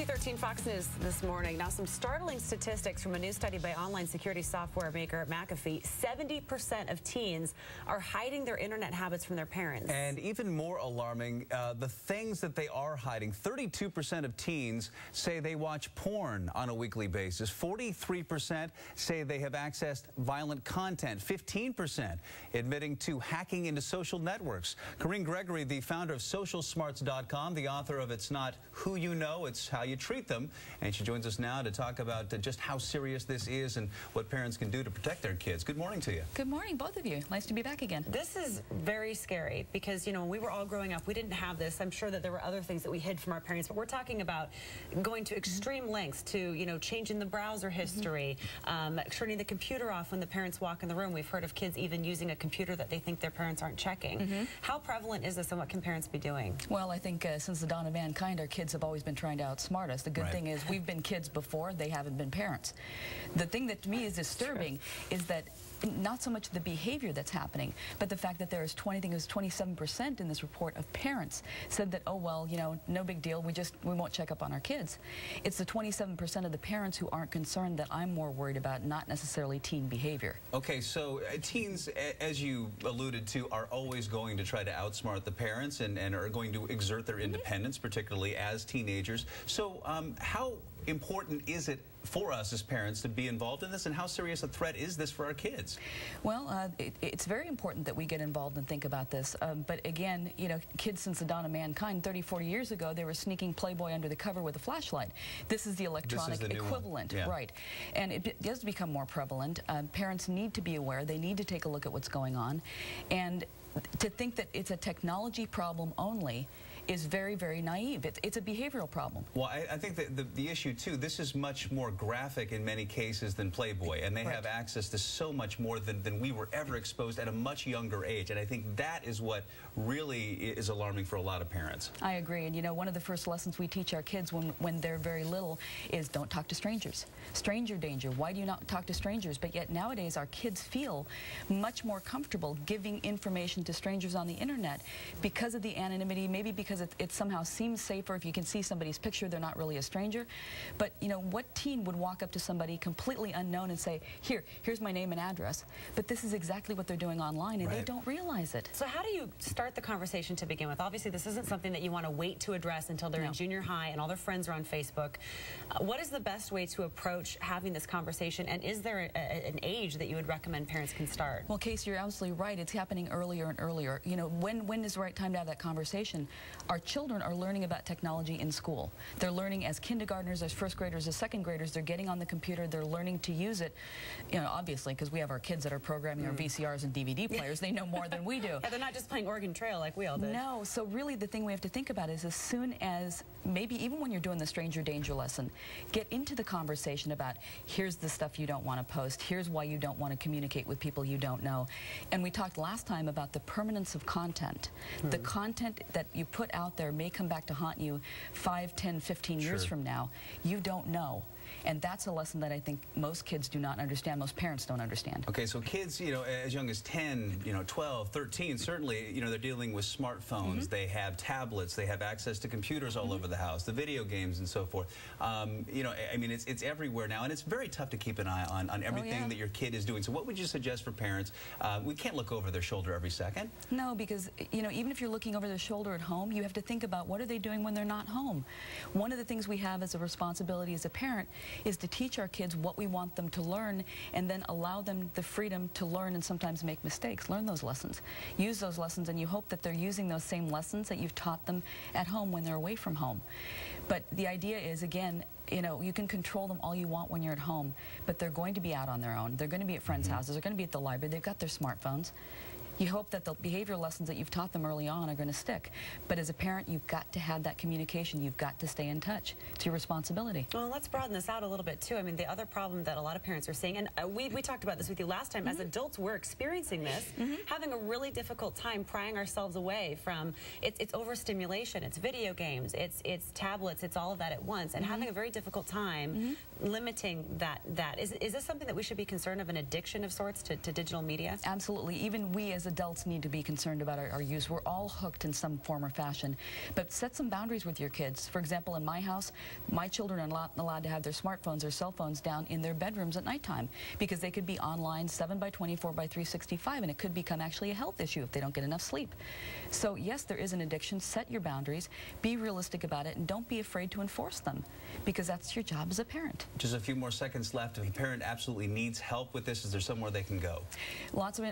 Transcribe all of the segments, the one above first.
Q13 Fox News this morning. Now, some startling statistics from a new study by online security software maker McAfee. 70% of teens are hiding their internet habits from their parents. And even more alarming, the things that they are hiding. 32% of teens say they watch porn on a weekly basis. 43% say they have accessed violent content. 15% admitting to hacking into social networks. Corinne Gregory, the founder of SocialSmarts.com, the author of It's Not Who You Know, It's How You Treat Them. And she joins us now to talk about just how serious this is and what parents can do to protect their kids. Good morning to you. Good morning, both of you. Nice to be back again. This is very scary because, you know, when we were all growing up, we didn't have this. I'm sure that there were other things that we hid from our parents, but we're talking about going to extreme lengths to, you know, changing the browser history, turning the computer off when the parents walk in the room. We've heard of kids even using a computer that they think their parents aren't checking. How prevalent is this and what can parents be doing? Well, I think since the dawn of mankind, our kids have always been trying to outsmart us. The good thing is we've been kids before, they haven't been parents. The thing that to me is disturbing is that not so much the behavior that's happening, but the fact that there is 27% in this report of parents said that, oh, well, you know, no big deal, we won't check up on our kids. It's the 27% of the parents who aren't concerned that I'm more worried about, not necessarily teen behavior. Okay, so teens, as you alluded to, are always going to try to outsmart the parents and are going to exert their independence, particularly as teenagers. So how important is it for us as parents to be involved in this, and how serious a threat is this for our kids? Well, it's very important that we get involved and think about this. But again, you know, kids since the dawn of mankind, 30, 40 years ago, they were sneaking Playboy under the cover with a flashlight. This is the electronic equivalent, right? And it does become more prevalent. Parents need to be aware. They need to take a look at what's going on. And to think that it's a technology problem only is very, very naive. It's a behavioral problem. Well, I think that the issue, too, this is much more graphic in many cases than Playboy, and they have access to so much more than we were ever exposed at a much younger age, and I think that is what really is alarming for a lot of parents. I agree, and you know, one of the first lessons we teach our kids when they're very little is don't talk to strangers. Stranger danger. Why do you not talk to strangers? But yet nowadays our kids feel much more comfortable giving information to strangers on the internet because of the anonymity, maybe because it somehow seems safer. If you can see somebody's picture, they're not really a stranger. But, you know, what teen would walk up to somebody completely unknown and say, here's my name and address? But this is exactly what they're doing online, and they don't realize it. So how do you start the conversation to begin with? Obviously, this isn't something that you want to wait to address until they're in junior high and all their friends are on Facebook. What is the best way to approach having this conversation, and is there an age that you would recommend parents can start? Well, Casey, you're absolutely right. It's happening earlier and earlier. You know, when is the right time to have that conversation? Our children are learning about technology in school. They're learning as kindergartners, as first graders, as second graders. They're getting on the computer. They're learning to use it, you know, obviously, because we have our kids that are programming our VCRs and DVD players. They know more than we do. Yeah, they're not just playing Oregon Trail like we all did. No, so really the thing we have to think about is as soon as, maybe even when you're doing the stranger danger lesson, get into the conversation about here's the stuff you don't want to post, here's why you don't want to communicate with people you don't know. And we talked last time about the permanence of content. The content that you put out there may come back to haunt you 5, 10, 15 years from now. You don't know. And that's a lesson that I think most kids do not understand, most parents don't understand. Okay, so kids, you know, as young as 10, you know, 12, 13, certainly, you know, they're dealing with smartphones, they have tablets, they have access to computers all over the house, the video games and so forth. You know, I mean, it's everywhere now, and it's very tough to keep an eye on everything that your kid is doing. So what would you suggest for parents? We can't look over their shoulder every second. No, because, you know, even if you're looking over their shoulder at home, you have to think about what are they doing when they're not home. One of the things we have as a responsibility as a parent is to teach our kids what we want them to learn and then allow them the freedom to learn and sometimes make mistakes. Learn those lessons. Use those lessons, and you hope that they're using those same lessons that you've taught them at home when they're away from home. But the idea is, again, you know, you can control them all you want when you're at home, but they're going to be out on their own. They're going to be at friends' houses. They're going to be at the library. They've got their smartphones. You hope that the behavioral lessons that you've taught them early on are going to stick. But as a parent, you've got to have that communication. You've got to stay in touch. It's your responsibility. Well, let's broaden this out a little bit, too. I mean, the other problem that a lot of parents are seeing, and we talked about this with you last time, as adults, we're experiencing this, having a really difficult time prying ourselves away from, it's overstimulation, it's video games, it's tablets, it's all of that at once, and having a very difficult time limiting that. Is this something that we should be concerned of, an addiction of sorts to digital media? Absolutely. Even we as adults need to be concerned about our use. We're all hooked in some form or fashion. But set some boundaries with your kids. For example, in my house, my children are not allowed to have their smartphones or cell phones down in their bedrooms at nighttime because they could be online 7 by 24 by 365, and it could become actually a health issue if they don't get enough sleep. So yes, there is an addiction. Set your boundaries. Be realistic about it, and don't be afraid to enforce them, because that's your job as a parent. Just a few more seconds left. If a parent absolutely needs help with this, is there somewhere they can go? Lots of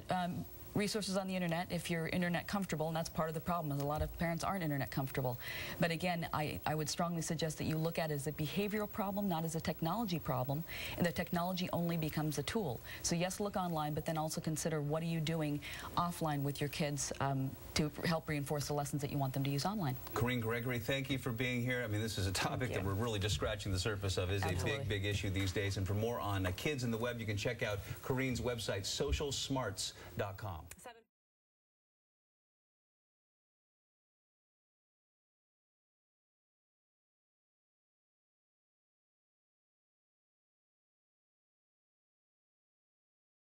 resources on the internet if you're internet comfortable, and that's part of the problem, is a lot of parents aren't internet comfortable. But again, I would strongly suggest that you look at it as a behavioral problem, not as a technology problem, and the technology only becomes a tool. So yes, look online, but then also consider what are you doing offline with your kids to help reinforce the lessons that you want them to use online. Corinne Gregory, thank you for being here. I mean, this is a topic that we're really just scratching the surface of. It is a big, big issue these days. And for more on kids and the web, you can check out Corinne's website, socialsmarts.com.